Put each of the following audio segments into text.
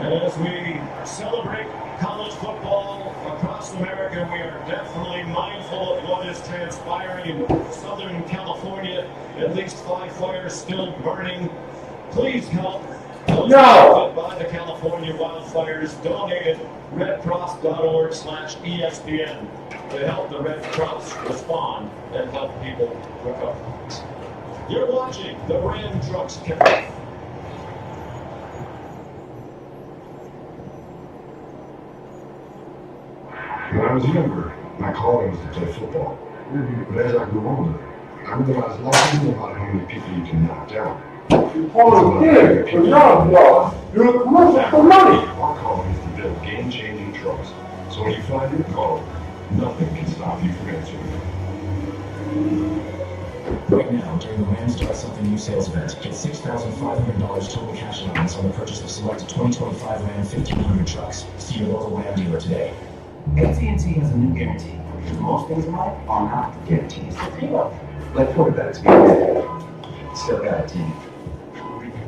And as we celebrate college football across America, we are definitely mindful of what is transpiring in Southern California. At least 5 fires still burning. Please help those affected by the California wildfires. Donate at redcross.org/ESPN to help the Red Cross respond and help people recover. You're watching the Ram Trucks Count. When I was younger, my calling was to play football. But as I grew older, I realized life isn't about how many people you can knock down. You're a commercial for money. Our calling is to build game-changing trucks. So when you find your calling, nothing can stop you from answering it. Right now, during the Ram Start Something New sales event, get $6,500 total cash allowance on the purchase of selected 2025 Ram 1500 trucks. See your local Ram dealer today. AT&T has a new guarantee. Most things in life are not guarantees. Like Ford that it's guaranteed. Still got a team.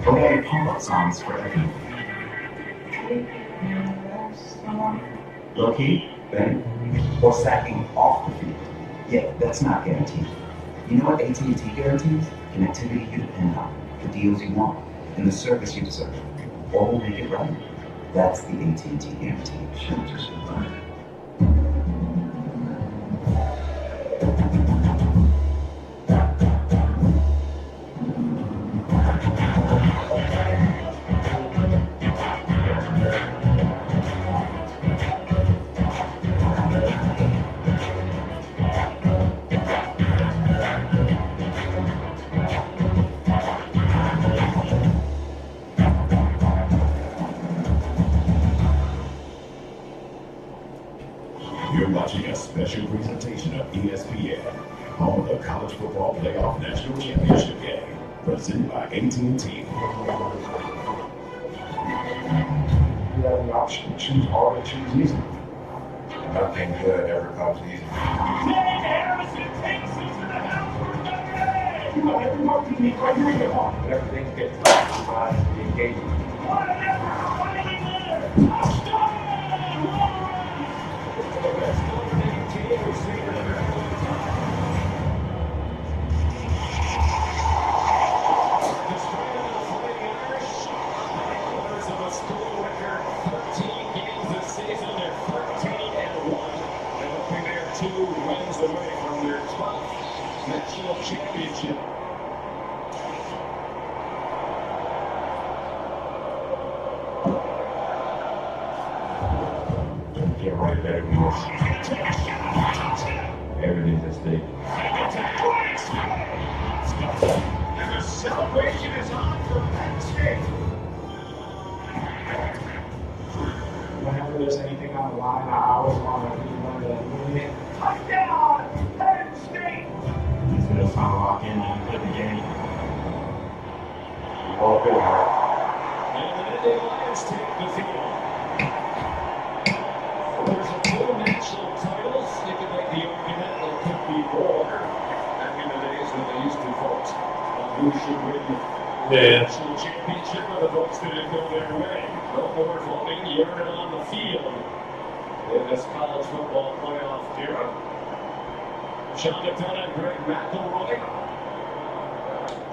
But we have pump-up songs for everyone. Low key, bang, or sacking off the field. Yeah, that's not guaranteed. You know what AT&T guarantees? Connectivity you depend on, the deals you want, and the service you deserve. Or we'll make it right. That's the AT&T guarantee. Shouldn't just survive. You're watching a special presentation of ESPN, home of the College Football Playoff National Championship game, presented by AT&T. You have the option to choose hard or choose easy. Nothing good ever comes easy. Everything gets classified as the engagement. Wins away from their 12th national championship. Get right back with us. Everything's at stake. And the celebration is on for Penn State. Whenever there's anything on the line, I always want to be one of the movement. Touchdown, Penn State! He's going to find lock in and put the game. All good, man. And the Nittany Lions take the field. There's a 2 national titles. You can make the argument there could be more back in the days when they used to vote on who should win the national championship, or the votes didn't go their way. No more voting, you earn it on the field in this college football playoff era. Sean McDonough and Greg McElroy.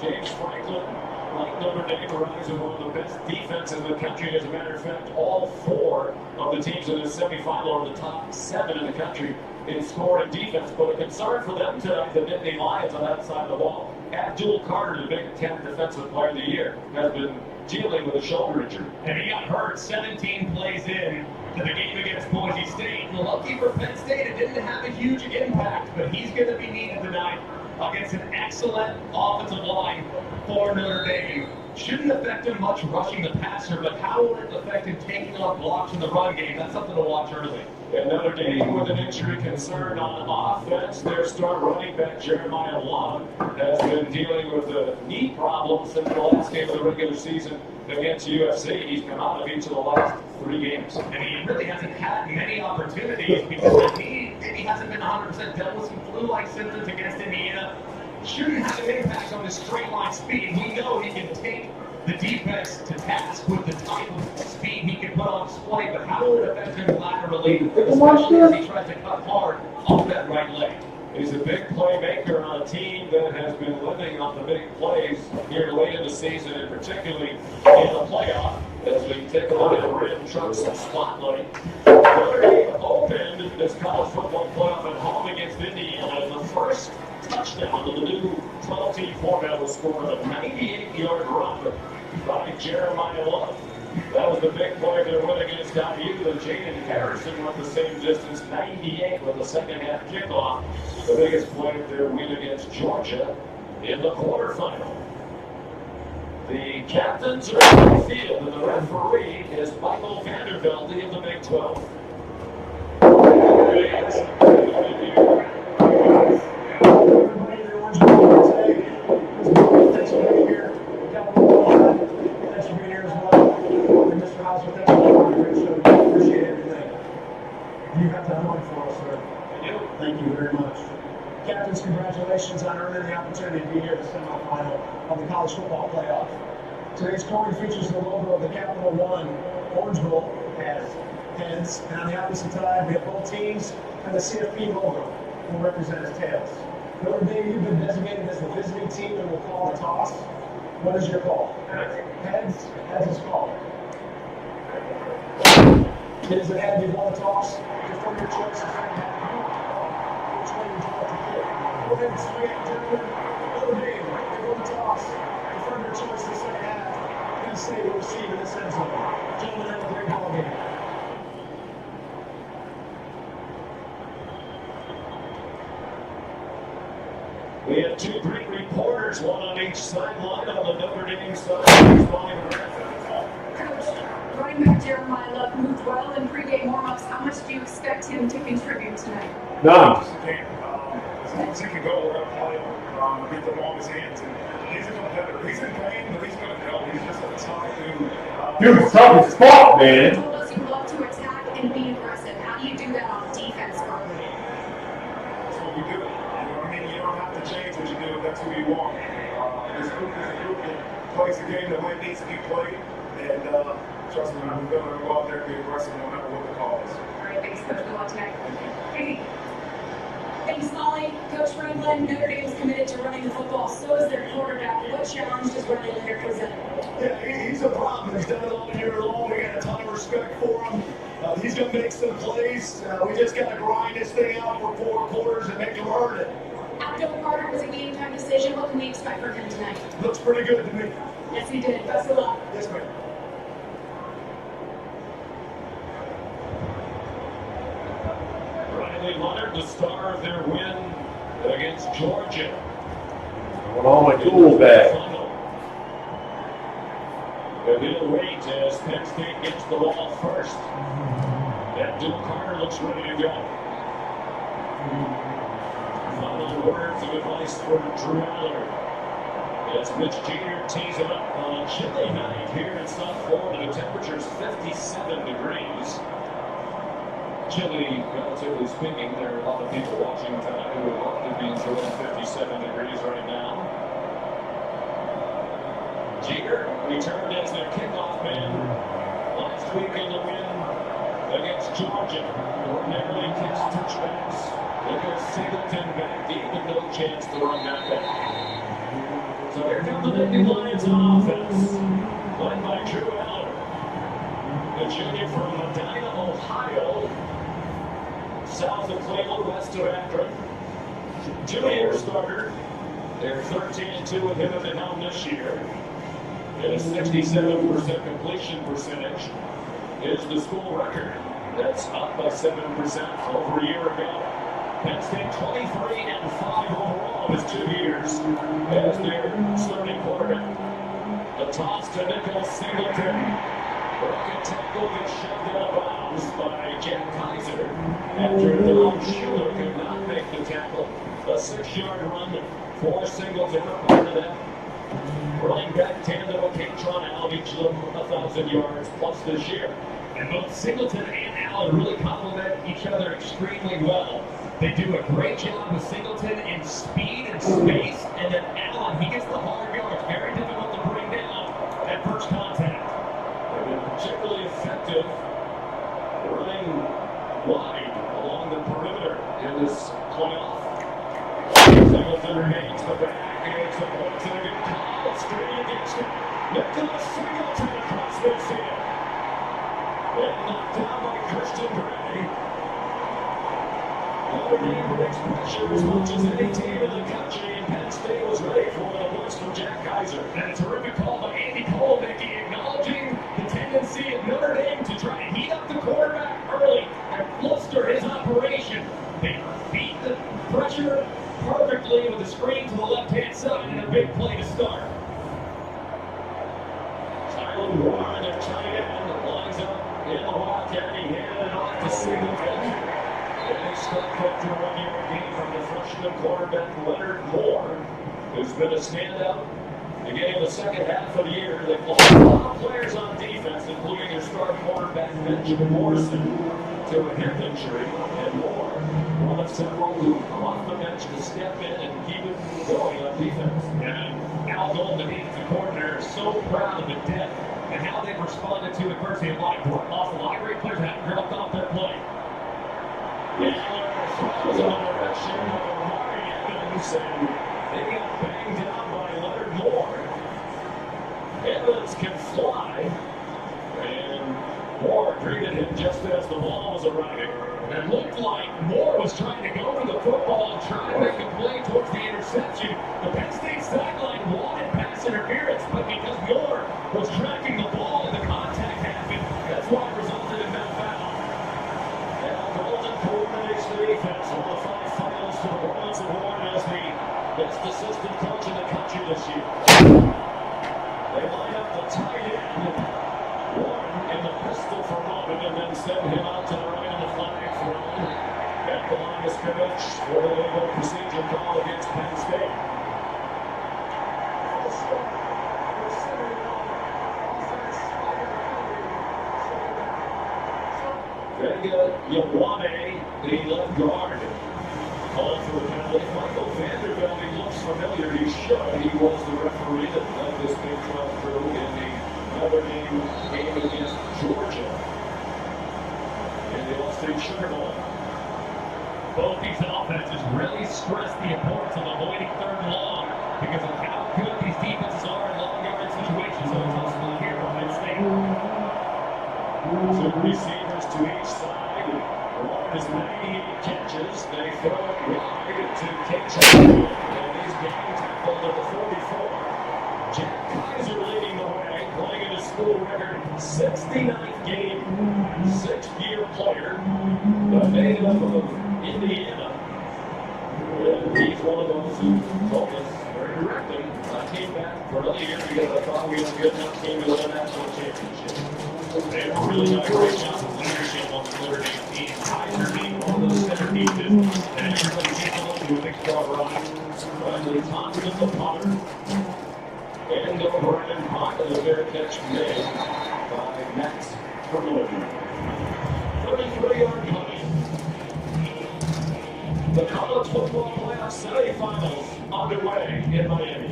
James Franklin, like Notre Dame, rise as one of the best defenses in the country. As a matter of fact, all 4 of the teams in the semifinal are the top 7 in the country in scoring and defense. But a concern for them tonight, the Nittany Lions on that side of the ball. Abdul Carter, the Big Ten Defensive Player of the Year, has been dealing with a shoulder injury. And he got hurt 17 plays in to the game against Boise State. And lucky for Penn State, it didn't have a huge impact, but he's going to be needed tonight against an excellent offensive line for Notre Dame. Shouldn't affect him much rushing the passer, but how will it affect him taking on blocks in the run game? That's something to watch early. And Notre Dame with an injury concern on offense. Their star running back Jeremiah Long has been dealing with a knee problem since the last game of the regular season against UFC. He's come out of each of the last 3 games. And he really hasn't had many opportunities because the knee maybe hasn't been 100% dealt with some flu-like symptoms against Indiana. Shouldn't have an impact on his straight line speed. We know he can take the defense to task with the type of speed he can put on display, but how will it affect him laterally, especially as he tries to cut hard off that right leg? He's a big playmaker on a team that has been living on the big plays here late in the season, and particularly in the playoff. As we take a look at the Rim Trucks spotlight, Notre Dame opened this college football playoff at home against Indiana, and the first touchdown of the new 12-team format was scored on a 98-yard run by Jeremiah Love. That was the big play that went against IU, and Jaden Harrison went the same distance, 98, with the second half kickoff. The biggest play of their win against Georgia in the quarterfinal. The captains are in the field, and the referee is Michael Vandervelde of the Big 12. Thank you very much. Captains, congratulations on earning the opportunity to be here at the semifinal of the college football playoff. Today's coin features the logo of the Capital One Orange Bowl as heads, and on the opposite side we have both teams and the CFP logo will represent as tails. Notre Dame, you've been designated as the visiting team and will call the toss. What is your call? Heads. Heads is called. It is a head. You want to toss. Defer your choice. Which way would you like to pick? Go ahead and swing it, gentlemen. Notre Dame, they go to toss. Defer your choice the second half. Penn State will receive in this end zone. Gentlemen, have a great ball game. We have two great reporters, one on each sideline. On the Notre Dame side, Coach, running back Jeremiah Love moved well in pregame warm-ups. How much do you expect him to contribute tonight? None. As long as he can go, we're going to play him, get the ball in his hands. And he's a competitor. He's in pain, but he's going to go. He's just a tough dude. Dude's tough as fuck, man. You told us you love to attack and be aggressive. How do you do that on defense early? That's what we do. You know what I mean? You don't have to change what you do if that's who you want. This group is a group that plays the game the way it needs to be played. And trust me, we're going to go out there and be aggressive no matter what the call is. All right, thanks, Coach. Good luck tonight. Hey. Thanks, Molly. Coach Franklin, Notre Dame is committed to running the football. So is their quarterback. What challenge does Riley Leonard present? Yeah, he's a problem. He's done it all year long. We got a ton of respect for him. He's going to make some plays. We just got to grind this thing out for 4 quarters and make him earn it. Abdul Carter was a game-time decision. What can we expect from him tonight? Looks pretty good to me. Yes, he did. Best of luck. Yes, ma'am. Riley Leonard, the star of their win against Georgia. I want all my tools back. And he'll wait as Penn State gets the ball first. Abdul Carter looks ready to go. Final words of advice for Thru as Mitch Jr. tees it up on a chilly night here in South Florida. The temperature's 57 degrees. Chilly, relatively speaking. There are a lot of people watching tonight who would love to be enjoying 57 degrees right now. Jeter returned as their kickoff man last week in the win against Georgia. Ordinarily kicks touchbacks. Look at Singleton back deep with no chance to run that back. So here come the Nittany Lions on offense, led by Drew Allen, the junior from Medina, Ohio, south of Cleveland, west of Akron. 2-year starter. They're 13-2 with him at the helm this year. And a 67% completion percentage is the school record. That's up by 7% over a year ago. Penn State 23-5 overall in his 2 years as their starting quarterback. The toss to Nicholas Singleton. Broken tackle gets shoved out of bounds by Jack Kaiser after Don Schuler could not make the tackle. A 6-yard run for Singleton, part of that running back tandem with Katron Allen, each of them 1,000 yards plus this year. And both Singleton and Allen really complement each other extremely well. They do a great job with Singleton in speed and space, and then Allen, he gets the hard yards, very difficult to bring down. And It's a point to the good call. Straight against it. Nicholas Singleton across midfield. And knocked down by Christian Gray. Notre Dame makes pressure as much as any team in the country, and Penn State was ready for the voice from Jack Kaiser. And a terrific call by Andy Kolomicki, acknowledging the tendency of Notre Dame to try to heat up the quarterback early and fluster his operation. They beat the pressure perfectly with a screen to the left-hand side and a big play to start. Tyler Warren, their tight end, lines up in the Wildcat. He handed it off to Singleton. And they stuck after a 1-yard gain from the freshman quarterback Leonard Moore, who's been a standout beginning of the second half of the year. They've lost a lot of players on defense, including their star quarterback Benjamin Morrison, to a hip injury. And Moore, one of several who come off the bench to step in and keep it going on defense. And Al Golden, the defensive coordinator, is so proud of the depth and how they've responded to adversity. A lot of great players have dropped off their play. Miller throws in the direction of Amari Evans, and they got banged down by Leonard Moore. Evans can fly, and Moore greeted him just as the ball was arriving. It looked like Moore was trying to go for the football and try to make a play towards the interception. The Penn State sideline wanted pass interference, but because Moore was tracking the ball and the contact happened, that's why it resulted in that foul. Coordinates the defense. One of the 5 finals to the Bronze Award as the best assistant coach in the country this year. They line up the tight end, Warren in the pistol for Roman, and then send him out to the right of the flag thrown at the line of scrimmage for the legal procedure call against Penn State. Vega Yawane, the left guard, calling for a penalty. Michael Vanderbilt, he looks familiar. He should. He was the referee that led this Big 12 crew in the Notre Dame game against Georgia in the All-State Sugar Bowl. Both these offenses really stress the importance of avoiding third and long because of how good these defenses are in long yardage situations. So it's also here on Penn State. 2 receivers to each side. Warren has 98 catches. They throw it wide to Kitchen. And he's getting tackled at the 44. Jack Kaiser leading the way, playing at his school record 69th game, 6th-year player, a native of Indiana. And he's one of those who told us very directly, I came back for another year because I thought we had a good enough team to win a national championship. They've really done a great job of leadership on the Notre Dame team. Kaiser being one of those centerpieces, and everybody takes a look to a big 12 run. Bradley Thompson, the punter. And O'Brien Pott, and a fair catch made by Max Vermeulen. 33-yard punt. The college football playoff semifinals underway in Miami.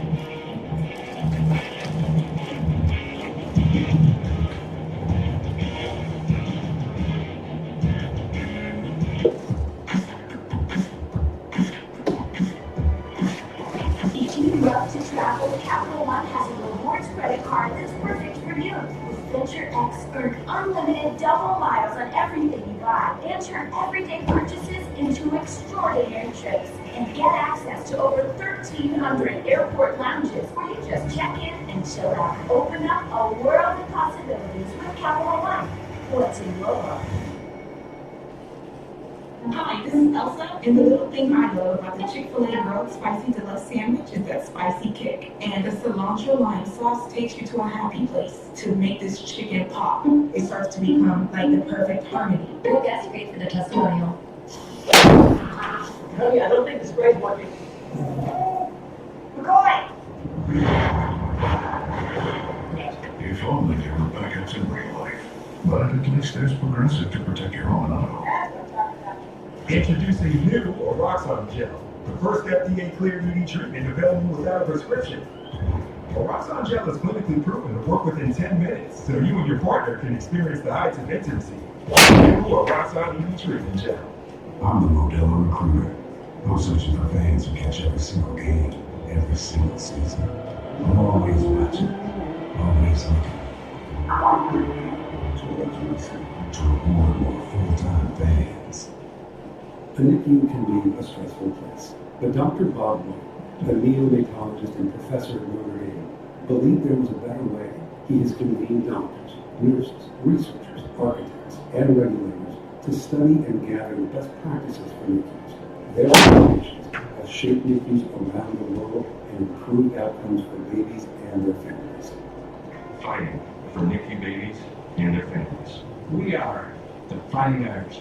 Love to travel, Capital One has a rewards credit card that's perfect for you. With Venture X, earn unlimited double miles on everything you buy and turn everyday purchases into extraordinary trips. And get access to over 1,300 airport lounges where you just check in and chill out. Open up a world of possibilities with Capital One. What's in your world? Hi, this is Elsa, and the little thing I love about the Chick-fil-A grilled spicy deluxe sandwich is that spicy kick. And the cilantro lime sauce takes you to a happy place to make this chicken pop. It starts to become like the perfect harmony. Your guest paid for the testimonial. Honey, I don't think the spray's working. McCoy! If only there were backups in real life. But at least there's Progressive to protect your home and auto. Introducing new Roxon Gel, the first FDA-cleared ED treatment available without a prescription. Roxon Gel is clinically proven to work within 10 minutes, so you and your partner can experience the heights of intimacy. New Roxon ED treatment gel. I'm the Modelo recruiter. I'm searching for fans who catch every single game. every single season. I'm always watching, always looking. To reward more full-time fans. The NICU can be a stressful place, but Dr. Bob Wood, a neonatologist and professor at Notre Dame, believed there was a better way. He has convened doctors, nurses, researchers, architects, and regulators to study and gather the best practices for NICUs. Their recommendations have shaped NICUs around the world and improved outcomes for babies and their families. Fighting for NICU babies and their families. We are the Fighting Irish.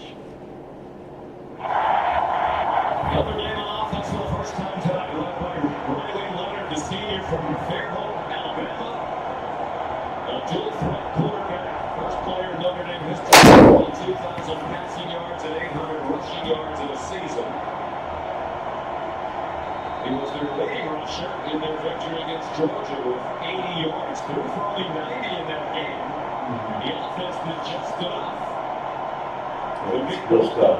Notre Dame on offense for the first time tonight, led by Riley Leonard, the senior from Fairhope, Alabama. A dual threat quarterback, first player in Notre Dame history with 2,000 passing yards and 800 rushing yards in a season. He was their leading rusher in their victory against Georgia with 80 yards, threw for only 90 in that game. The offense did just enough. Good stuff.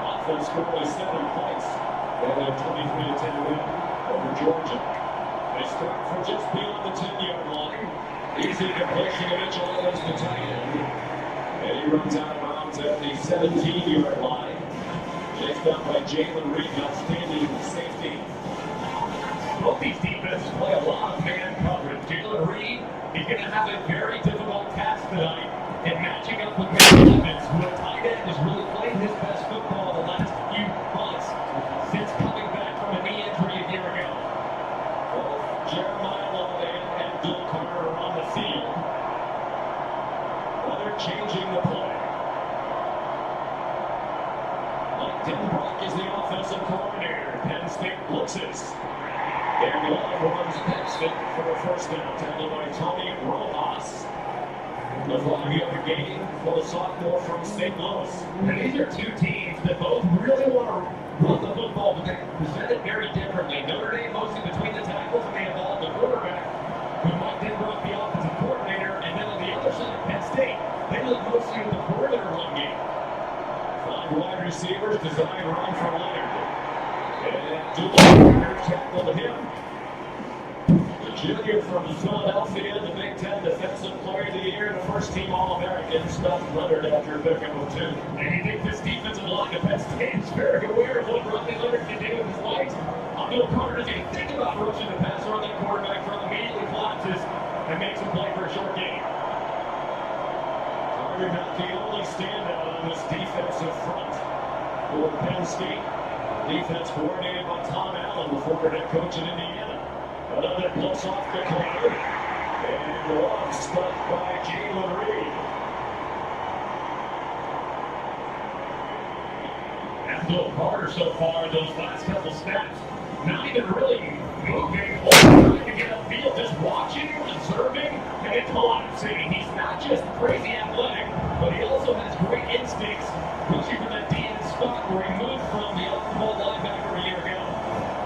Offense scored only 7 points and a 23-10 win over Georgia. They start from just beyond the 10-yard line. Easy completion to Mitchell Evans, the tight end. And he runs out of bounds at the 17-yard line. Chased down by Jalen Reed, outstanding safety. Both these defenses play a lot of man coverage. Jalen Reed, he's going to have a very difficult task tonight in matching up with Mitchell Evans, who at tight end has really played his best football the last few months since coming back from a knee injury a year ago. Both Jeremiah Love and Abdul Carter are on the field. Well, they're changing the play. Mike Denbrock is the offensive coordinator. Penn State blitzes. And Love runs Penn State for a first down, tackled by Tony Rojas. The flag game for the sophomore from St. Louis. And these are two teams that both really want to run the football, but they present it very differently. Notre Dame mostly between the tackles, and they involve the quarterback, with Mike Denbrock, the offensive coordinator, and then on the other side, Penn State, they look mostly with the perimeter run game. 5 wide receivers, designed run for Leonard. And Abdul tackled him. Junior from Philadelphia, the Big Ten Defensive Player of the Year, and first-team All-American, stuffed Leonard after picking with 2. And you think this defensive line of Penn State is very aware of what Riley Leonard can do with his legs. Abdul Carter doesn't even think about rushing the passer on that quarterback, from immediately collapses and makes him play for a short gain. Carter not the only standout on this defensive front for Penn State. Defense coordinated by Tom Allen, the former head coach in Indiana. Another blitz off the corner, and one stopped by Jalen Reed. Abdul Carter so far, those last couple snaps, not even really moving or trying to get upfield, just watching, observing, and it's collapsing. He's not just crazy athletic, but he also has great instincts, pushing for that D end spot where he moved from the off-ball linebacker a year ago.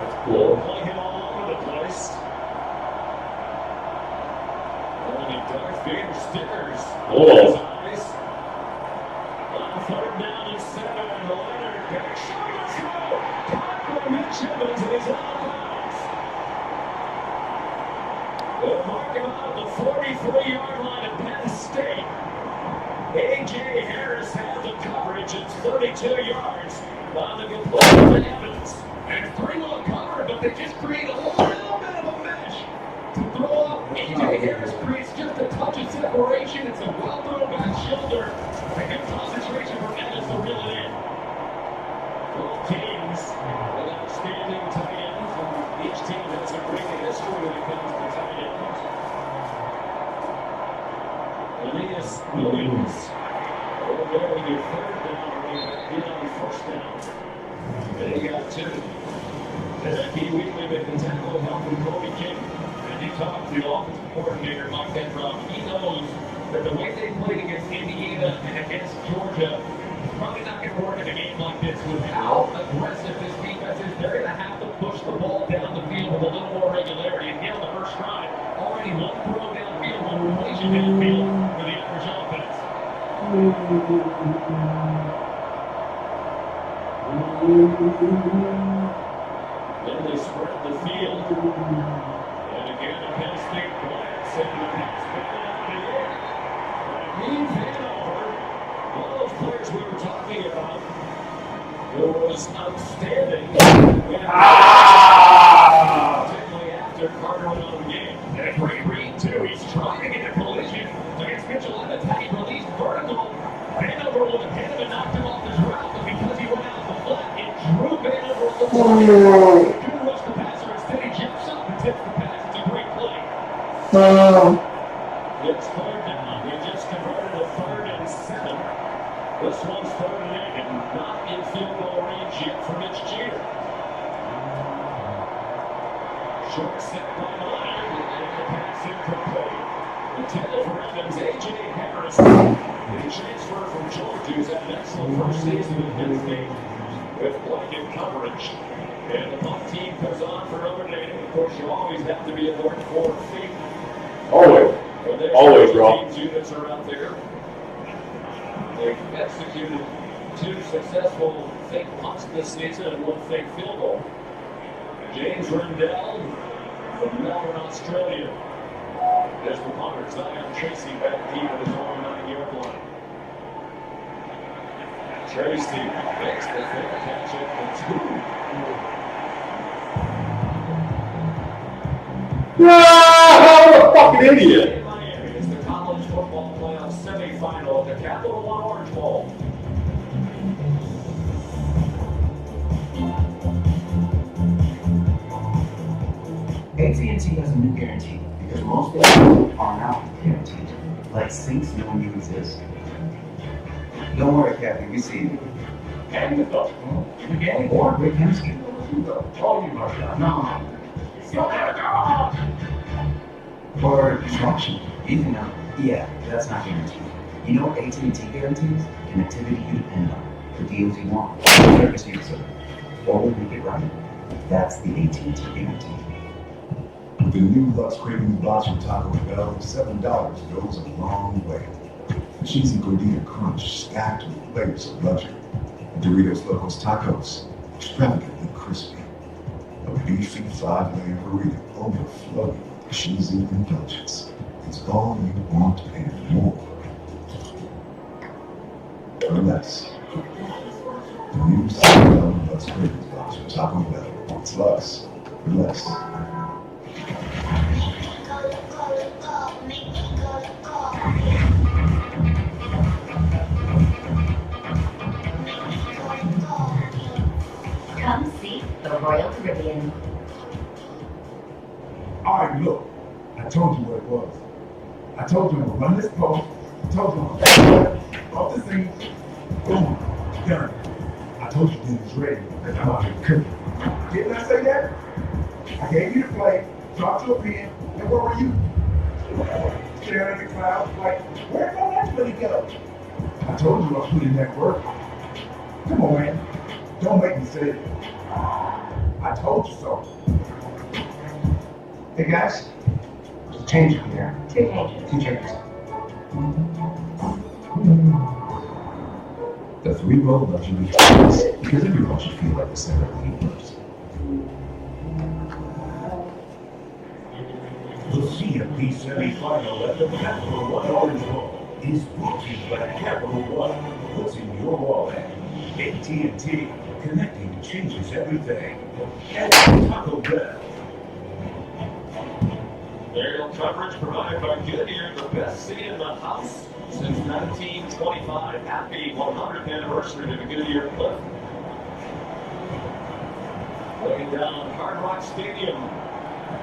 That's cool. Play him all over the place. Darth Vader stickers on his eyes. On 3rd down and 7, Leonard back shoulder throw. Caught by Mitch Evans, and he's out of bounds. They'll mark him out at the 43-yard line of Penn State. A.J. Harris has the coverage. It's 32 yards on the completion to Evans. And 3 will cover, but they just create a little bit of a mesh to throw off. A.J. Harris creates just a touch of separation. It's a well-thrown back shoulder. A good concentration for Evans to reel it in. Both teams with outstanding tight ends, and each team has a great history when it comes to tight ends. Elias Williams over there with your 3rd down, running back in on 1st down. They got 2. Becky Wheatley making tackle, helping Kobe King. And you talk to the offensive coordinator, Mike Denbrock. He knows that the way they played against Indiana and against Georgia is probably not going to work in a game like this. With how aggressive this defense is, they're going to have to push the ball down the field with a little more regularity. And on the first drive, already 1 throw downfield, 1 completion downfield for the Irish offense. Then they spread the field. And again, a Penn State blitz, and the pass back out of the air. Means Hanover, one of those players we were talking about, who was outstanding. Particularly after Carter went on the game. And a great read, too. He's trying to get a collision against Mitchell in the tackle, released vertical. Hanover would have hit him and knocked him off his route, but because he went out the flat, it drew Hanover over. Couldn't rush the passer. Instead, he jumps up and tips the pass. It's a great play. It's third down. We just converted a 3rd and 7. This one's 3rd and 8, and not in field goal range yet for Mitch Jeter. Short set by Meyer, and the pass incomplete. The tackle for Evans, A.J. Harris. He transferred from Georgia, who's had an excellent first season in Penn State with blanket coverage. And the punt team comes on for Notre Dame. Of course, you always have to be alert for feet. Always, bro. Teams units are out there. They've executed 2 successful fake punts this season and 1 fake field goal. James Rendell from Melbourne, Australia. There's the punter, Zion Tracy, back deep at his own 9-yard line. Tracy makes the fair catch at the 2. What a fucking idiot! Miami is the college football playoff semifinal at the Capital One Orange Bowl. AT&T has a new guarantee because most people are not guaranteed, like Sinks knowing you exist. Don't worry, Captain, we see you. And the thought, You began or Rick Hemsky. oh, you must not. No. Or instruction. Easy now. Yeah, that's not guaranteed. You know what AT&T guarantees? Connectivity you depend on. The deals you want. The service you deserve. Or we make it right. That's the AT&T guarantee. With the new Lux Craving Box from Taco Bell, $7 goes a long way. The cheesy gordita crunch stacked with layers of luxury. Doritos Locos Tacos, extravagantly crispy. A beefy 5-layer burrito overflowing with cheesy indulgence. It's all you want and more. For less. The new $7 Lux Craving Box from Taco Bell. It's Lux for less. Come see the Royal Caribbean. All right, look. I told you what it was. I told you I'm gonna run this post. I told you I'm gonna off the scene. Boom. Done. I told you dinner's ready. And I'm out here cooking. Didn't I say that? I gave you the play, dropped your pen, and where were you? Staring at the clouds like, where'd my lunch money go? I told you I put in that work. Come on, man. Don't make me say it. I told you so. Hey guys, there's a change in here. 2 changes. 2 changes. The 3-row luxury choice, because everyone should feel like the center of the universe. The CMP semi-final at the Capital One Orange Bowl is brought to you by Capital One. What's in your wallet? AT&T, connecting changes everything. And Taco Bell. Aerial coverage provided by Goodyear, the best seat in the house since 1925. Happy 100th anniversary to the Goodyear clip. Laying down Hard Rock Stadium.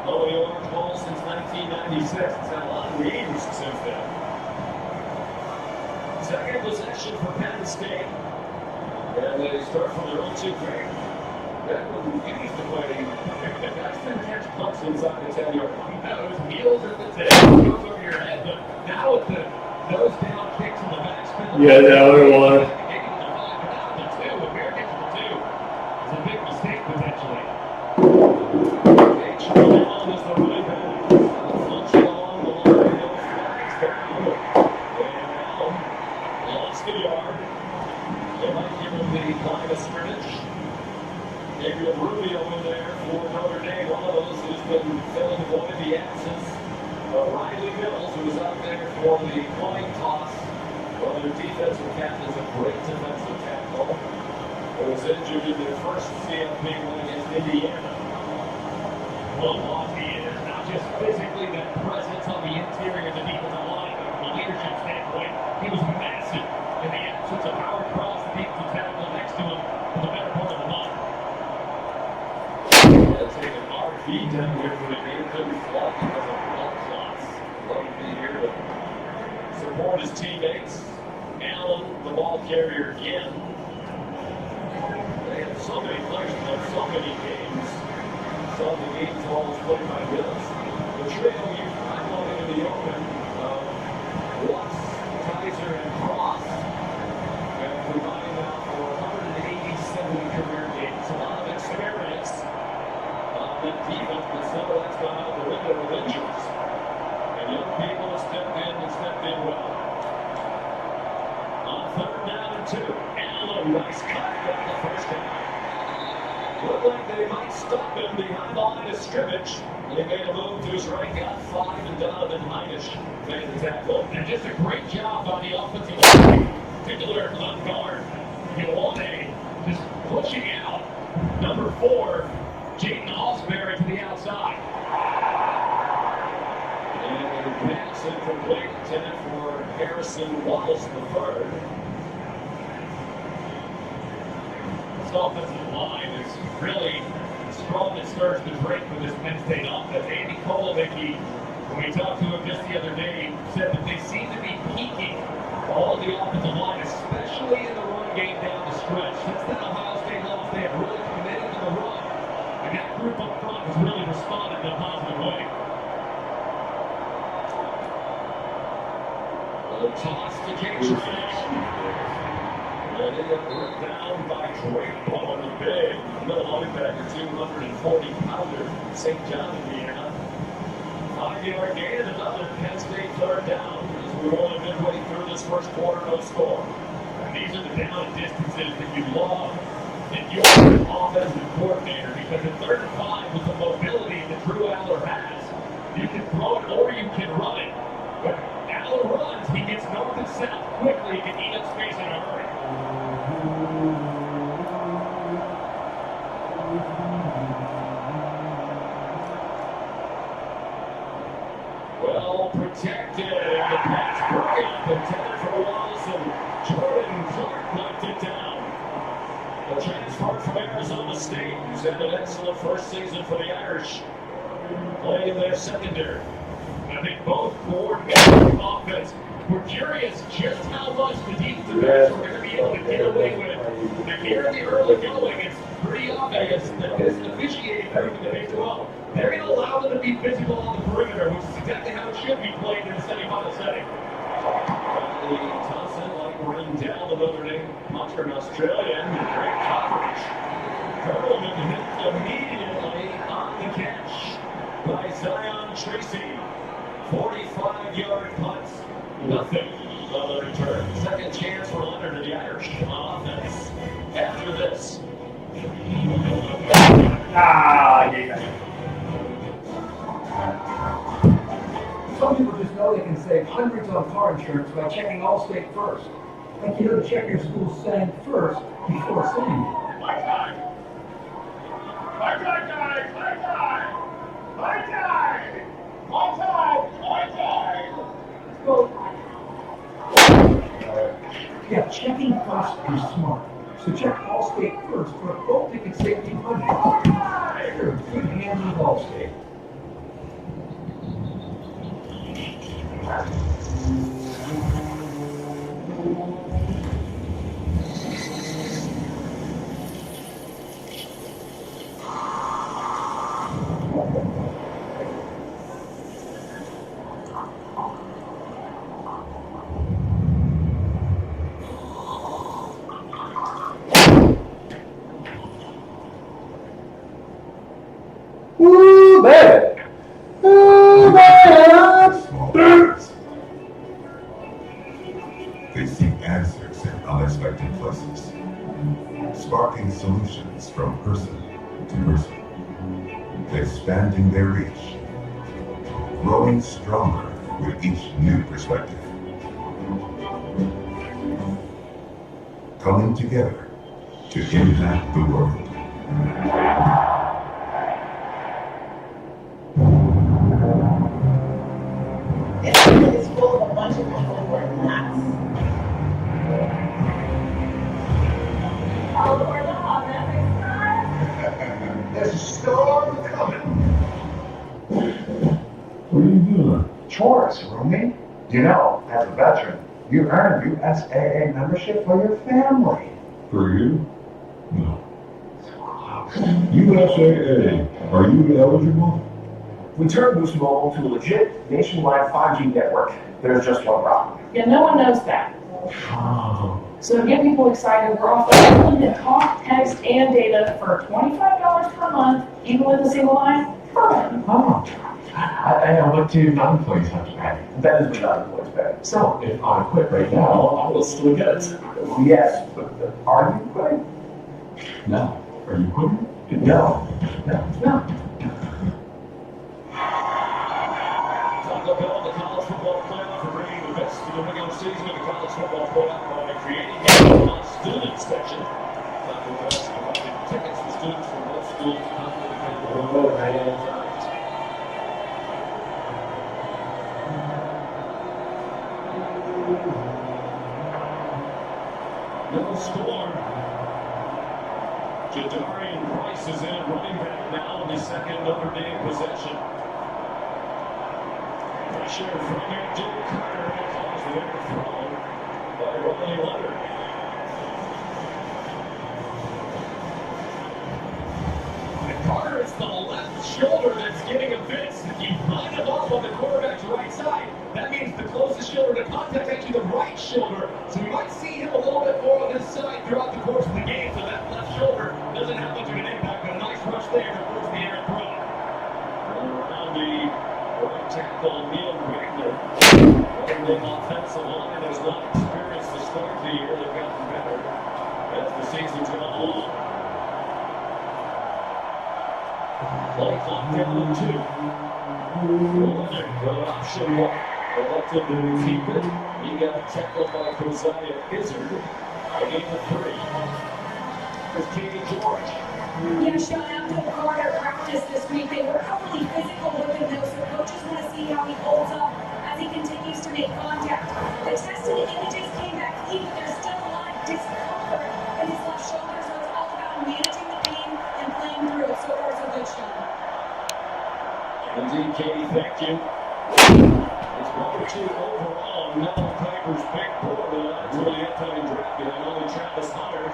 Oh, the Orange Bowl since 1996. It's had a lot of games since then. Second possession for Penn State. And they start from their own 2 great. That one used to play. The guys didn't catch punts inside the 10-yard line. That was heels at the 10. Goes over your head. But now with the nose down kicks in the backspin. Yeah, the other one. The 2. The bear gets the 2. It's a big mistake potentially. H. Brown is the running back. Launching along the line. Flags down. And now lost a yard. They might give him the line of scrimmage. Gabriel Rubio in there for Notre Dame. for the coin toss. Well, their defensive captain is a great defensive tackle. Who was injured in their first CFP win against Indiana. Well, Monty is not just physically that presence on the interior of the defensive line, but from a leadership standpoint, he was massive in the absence of Howard Cross, the defensive tackle next to him for the better part of the month. Let's take an RV down here for the game. Couldn't fly because of blood clots. Love to be here to support his teammates. Allen, the ball carrier again. They have so many players who have so many games. Some of the games almost played by Bills. The trio you've got going into the open, Watts, Kaiser, and Cross, and combining now for 187 career games. A lot of experience on that defense, but some of that's gone out the window with injuries. And young people have stepped in well. On 3rd down and 2, Allen, nice cut, got the first down. Looked like they might stop him behind the line of scrimmage. They made a move to his right, got 5, and Donovan Heinisch made the tackle. And just a great job on the offensive line, particular left guard. Yoane just pushing out. Number 4, Jaden Osbury to the outside. And pass incomplete, intended for Harrison Wallace III. This offensive line is really strong and stirs the drink with this Penn State offense. Andy Kolovicki, when we talked to him just the other day, said that they seem to be peaking all the offensive line, especially in the run game down the stretch. Since that Ohio State loss, they have really committed to the run. And that group up front has really responded in a positive way. The toss to K-Train. And they got worked down by Drake Bowman, the big middle linebacker, 240-pounder, St. John, Indiana. 5-yard gain and another Penn State 3rd down as we're only midway through this first quarter, no score. And these are the down distances that you love in your offensive coordinator, because in 3rd and 5, with the mobility that Drew Aller has, you can throw it or you can run it. But Aller runs, he gets north and south quickly, he can eat up space in a hurry. Well protected, the pass broken up, intended for Wallace, and Jordan Clark knocked it down. The transfer from Arizona State, who's had an excellent first season for the Irish, playing their secondary. I think both coordinators of offense were curious just how much the defensive backs were going to be able to get away with. And here in the early going, it's pretty obvious that this officiating group in the Big 12, they're going to allow them to be physical on the perimeter, which is exactly how it should be played in the semifinal setting. The Thompson, like running down the Notre Dame punter in Australia, and great coverage. Perlman hit immediately on the catch by Zion Tracy. 45-yard punt, nothing on the return. Second chance for Leonard and the Irish on offense. After this. Some people just know they can save hundreds on car insurance by checking Allstate first. Like you know to check your school's saying first before saying it. My time! My time, guys! My time! My time! My time! My time! Well, yeah, checking first is smart. So check Allstate first for a quote that can save you hundreds. You're in good hands with Allstate. Woo, baby! Woo, baby! They seek answers in unexpected places, sparking solutions from person to person, expanding their reach, growing stronger with each new perspective. Coming together to impact the world. This room is full of a bunch of people wearing hats. All aboard the hot There's a storm coming. What are you doing? Chores, roomie. You know, as a veteran, you earn USAA membership for your family. For you? No. USAA, are you eligible? We turned Boost Mobile to a legit nationwide 5G network. There's just one problem. Yeah, no one knows that. So to get people excited, we're offering unlimited talk, text, and data for $25 per month, even with a single line per month. Oh, what do non-employees have to pay? That is what non-employees pay. So, if I quit right now, I will still get it. Yes, but are you quitting? No. Are you quitting? No. Taco Bell, the college football playoff, for bringing the best to the regular season of the college football playoff by creating a student section. Taco Bell provided tickets for students from both schools to come to the campus at all times. No score. Jadarian Price is in at running back now in the second Notre Dame possession. Pressure from Jim Carter will cause the overthrow by Riley Leonard. And Carter, it's the left shoulder that's getting a bit. If you line him up on the quarterback's right side, that means the closest shoulder to contact is actually the right shoulder. So we might see him a little bit more on this side throughout the course of the game. So that left shoulder doesn't have much of an impact, but a nice rush there to force the air throw. Around the right tackle, Neil Wagner. The offensive line has not experienced the start of the year. They've gotten better as the season's gone along. Play clock down to 2. The option one. Elected to keep it. He got tackled by Josiah Izzard. A game of 3. Here's Katie George. Yeah, shout out to GolfBarn-Practice this week. They were heavily physical with him, though, so coaches want to see how he holds up as he continues to make contact. The tested images came back clean, but there's still a lot of discomfort in his left shoulder, so it's all about managing the pain and playing through it. So far, so good, Sean. Indeed, Katie, thank you. It's number 2 overall. Noah Piper's big board. That's really upcoming draft. And only Travis Hunter.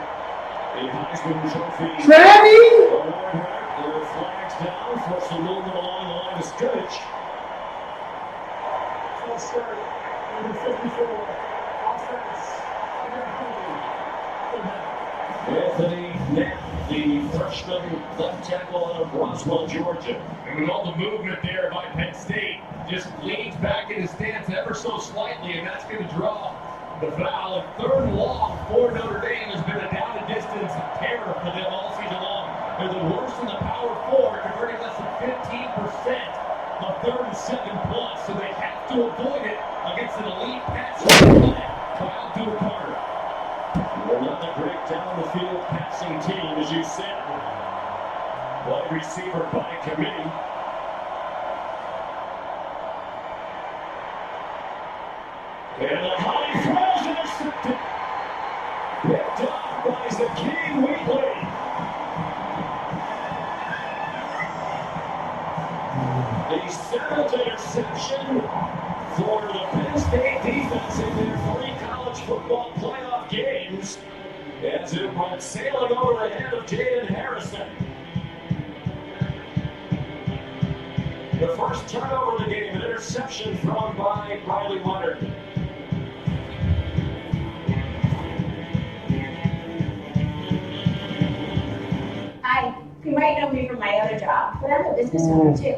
The Heisman Trophy. Travis! Award winner. The flags down. Forced to move them along the line of scrimmage. False start. Number 54. Offense. Anthony Knapp, the freshman left tackle out of Roswell, Georgia. And with all the movement there by Penn State, just leans back in his stance ever so slightly, and that's going to draw the foul. And third and long for Notre Dame has been a down and distance terror for them all season long. They're the worst in the Power 4, converting less than 15% of 3rd and 7 plus, so they have to avoid it against an elite pass rush by Abdul Carter. Another great down the field passing team, as you said. Wide receiver by committee. And the high throws intercepted. Picked up by Zakeem Wheatley. The 7th interception for the Penn State defense in their 3 college football playoff games, as it went sailing over the head of Jaden Harrison. The first turnover of the game, an interception thrown by Riley Leonard. Hi, you might know me from my other job, but I'm a business owner too.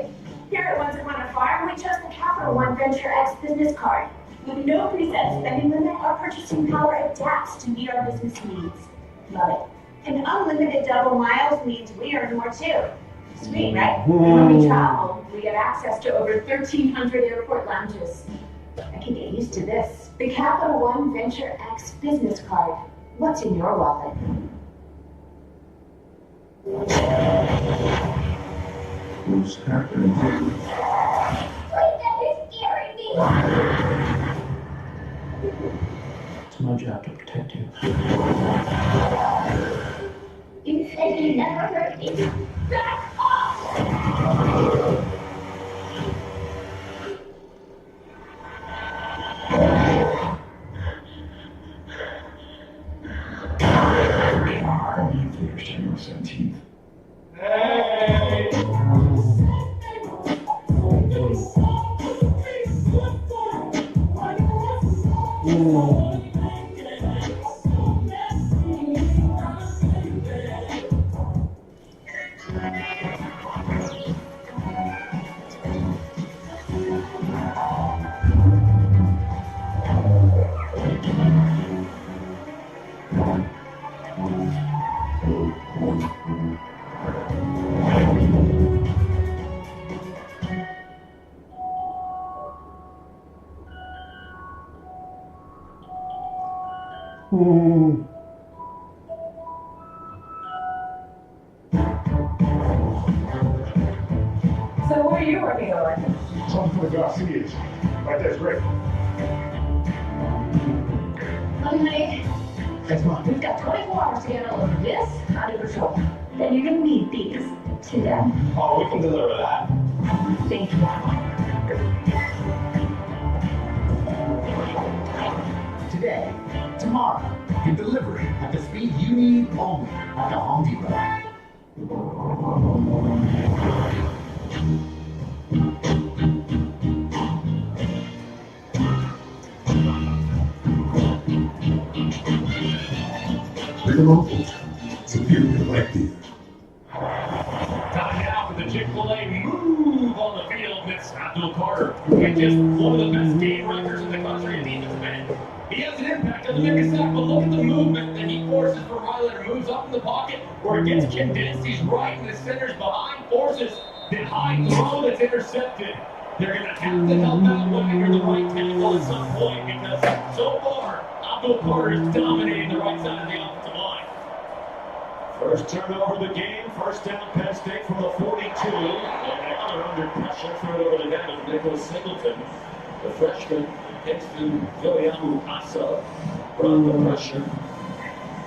Here at Once Upon a Farm, we chose the Capital One Venture X business card. With no preset spending limit, our purchasing power adapts to meet our business needs. Love it. And unlimited double miles means we earn more too. Sweet, right? When we travel, we get access to over 1,300 airport lounges. I can get used to this. The Capital One Venture X business card. What's in your wallet? What's happening? That is scaring me! It's my job to protect you. You said you never hurt me. Back off! Nuclear January 17th. So what are you working on? Something for the Garcias. Right there's great. Honey, Thanks, Mom. we've got 24 hours to get all of this under control. Then you're gonna need these today. Oh, we can deliver that. Thank you. Today, tomorrow, your delivery at the speed you need only at the Home Depot. They're locals. Superior like beer. Time now for the Chick-fil-A move on the field. It's Abdul Carter, who had just one of the best game records in the country in defensive end. He has an impact on the neck of sack, but look at the movement that he forces for Rylander. Moves up in the pocket where it gets condensed. He's right, and the center's behind, forces the high throw that's intercepted. They're going to have to help out Wagner, the right tackle, at some point, because so far, Abdul Carter is dominating the right side of the offensive line. First turnover of the game, first down Penn State from the 42. And now they're under pressure, throw it over the head of Nicholas Singleton. The freshman, Hinston Viliamu Asa, brought the pressure.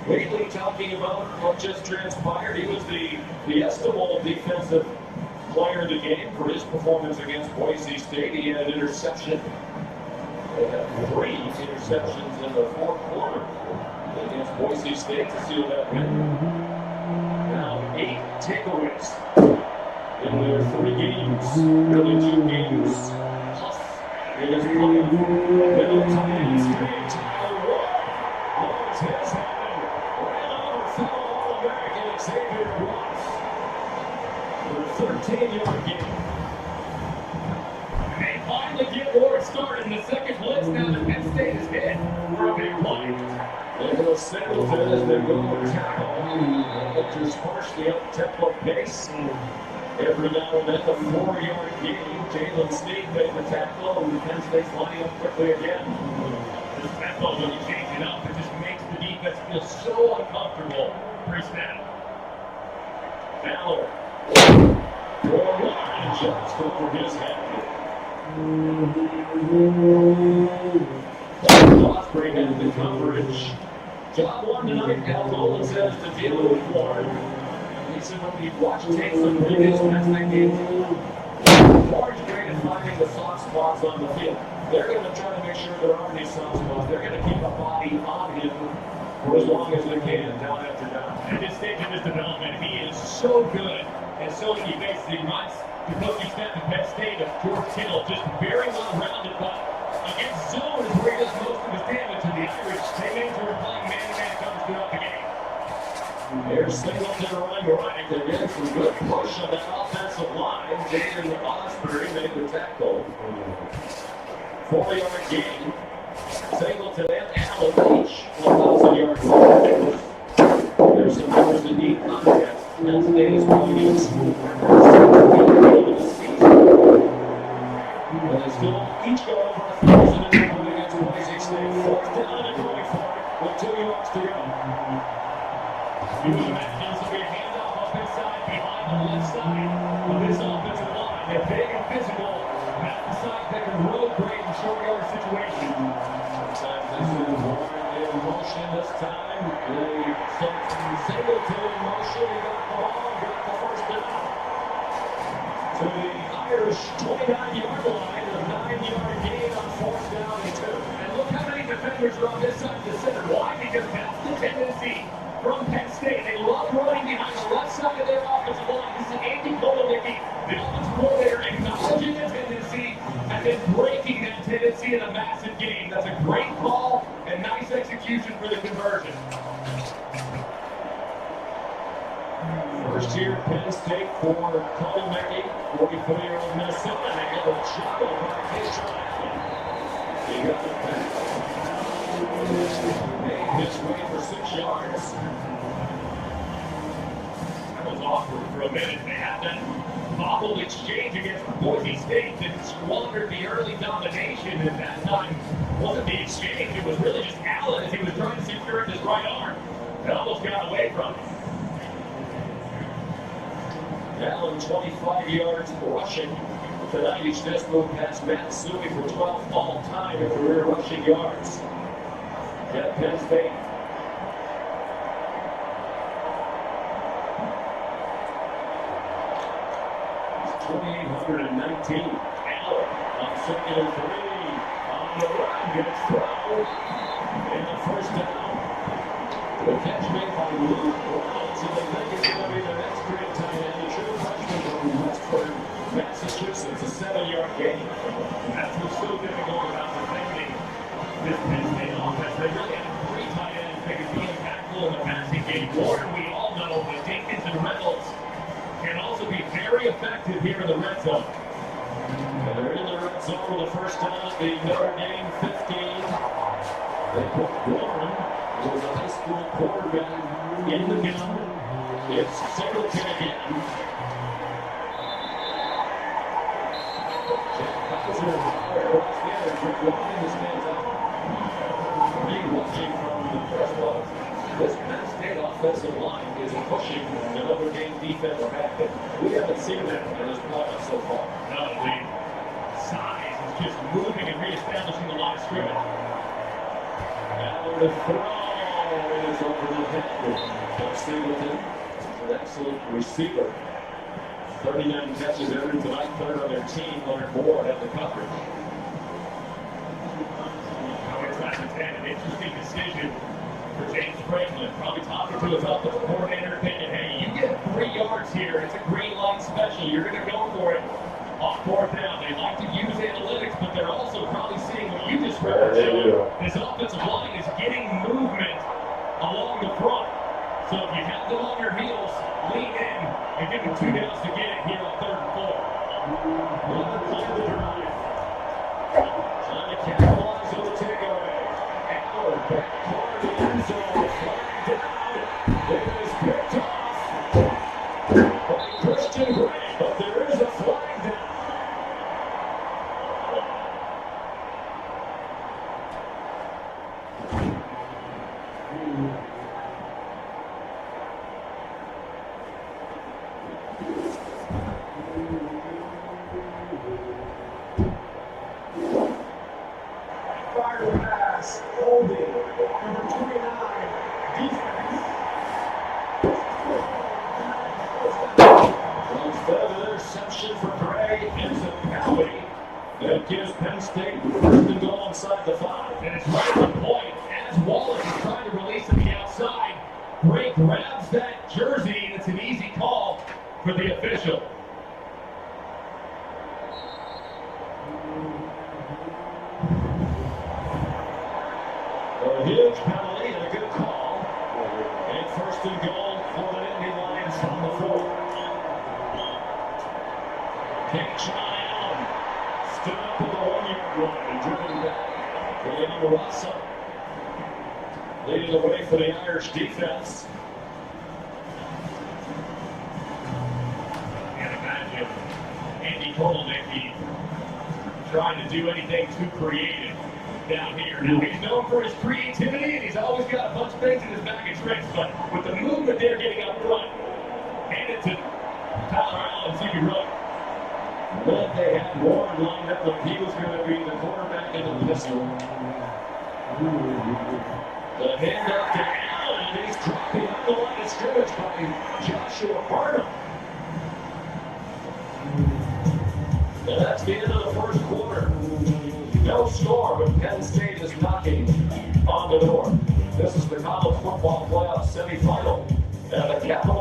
Lately talking about what just transpired, he was the estimable defensive player of the game for his performance against Boise State. He had an interception. They had 3 interceptions in the fourth quarter against Boise State to seal that win. Now 8 takeaways in their 3 games, really 2 games. Plus, it is one of middle time straight Tyler Wood. Loads his hand, ran over fellow All-American Xavier Watts for a 13-yard gain. They finally get Ward started in the second blitz. Now that Penn State is hit for a big play. Nicholas Singleton as they go to tackle. Intersperse the up-tempo pace. Every now and then, a 4-yard gain. Jalen Sneed made the tackle, and Penn State's lining up quickly again. This tempo, when you change it up, it just makes the defense feel so uncomfortable pre-snap. Fowler. For 1, just over his head. Osprey had the coverage. Job 1 tonight, Al Nolan says, to deal with Ward. He said when we watch tapes of previous Penn State games, Ward's great at finding the soft spots on the field. They're going to try to make sure there aren't any soft spots. They're going to keep a body on him for as long as they can, down after down. At this stage of his development, he is so good and so many bases. He runs the coaching staff at Penn State of George Kittle, just very well rounded, but against zone is where he does most of his damage. And the Irish, they major in playing man-to-man coverage throughout the game. Here's Singleton running right. They're getting some good push on that offensive line. Jaden Osprey made the tackle. 4-yard gain. Singleton and Allen each 1,000 yards. There's some numbers that need context. Penn State is playing against but they still each got over 1,000 in the win against Boise State. 4th down and going for it with 2 yards to go. You would imagine this will be a handoff up inside behind the left side of this offensive line. They're big and physical. At the side, they can really great in short yard situations. Sometimes this is Warren in motion this time. They sent Singleton in motion. He got the ball, got the first down. To the Irish 29-yard line, a 9-yard gain on 4th down and 2. And look how many defenders are on this side of the center. Why? Because that's the tendency from Penn State. They love running behind the left side of their offensive line. This is Andy Kolonicki, the offensive coordinator, acknowledging the tendency and then breaking that tendency in a massive game. That's a great call and nice execution for the conversion. First year Penn State for Kolonicki, 44-year-old Minnesota, and they get a juggle by Keyshawn Allen. He got it back. Made his way for 6 yards. That was awkward for a minute. They had that bobbled exchange against Boise State that squandered the early domination, and that time wasn't the exchange. It was really just Allen as he was trying to secure it with his right arm. It almost got away from him. Allen 25 yards rushing. Tonight he's just moved past Matt Suey for 12th all-time in career rushing yards. At Penn State. 2,819. Allen on 2nd and 3. On the run, gets thrown. And the first down. The catch made by Luke Rollins, and they think it's going to be the next great tight end. The true freshman from Westford, Massachusetts, a 7-yard gain. That's what's so difficult about defending this Penn State offense. They really have 3 tight ends that can be impactful in the passing game. Warren, we all know, but Dinkins and Reynolds can also be very effective here in the red zone. And they're in the red zone for the first time at the Notre Dame 15. They put Warren, who was a high school quarterback, in the gun. It's Singleton again. This Penn State offensive line is pushing the Notre Dame defense back. We haven't seen that in this playoff so far. No, the size is just moving and reestablishing the line of scrimmage. Now the throw is over the head. Singleton, an excellent receiver. 39 catches every tonight, 3rd on their team. Leonard Moore had the coverage. It's not an interesting decision for James Franklin. Probably talking to his offensive coordinator, thinking, hey, you get 3 yards here. It's a green light special. You're going to go for it on 4th down. They like to use analytics, but they're also probably seeing what you just referenced. This offensive line is getting movement along the front. So if you have them on your heels, lean in and give them 2 downs to get it here on 3rd and 4. Trying to capitalize on the takeaway. Allen back corner to the end zone. Flag down. It is picked off by Christian Gray, but there is a flag down. Fire pass, holding, number 29, defense. Instead of an interception for Gray, it's a penalty that gives Penn State 1st and goal inside the 5. And it's right on point. As Wallace is trying to release to the outside, Gray grabs that jersey, and it's an easy call for the official. A huge penalty and a good call. And 1st and goal for the Nittany Lions from the 4. Keyshawn Allen stood up at the 1-yard line and driven back. William Marassa leading the way for the Irish defense. Cole may be trying to do anything too creative down here. Now, he's known for his creativity, and he's always got a bunch of things in his bag of tricks, but with the movement there getting up front, hand it to Tyler Allen, see if he run. Then they had Warren lined up like he was going to be the quarterback in the pistol. The handoff to Allen, and he's dropped behind the line of scrimmage by Joshua Barnum. And that's the end of the first quarter. No score, but Penn State is knocking on the door. This is the college football playoff semifinal, and the Capital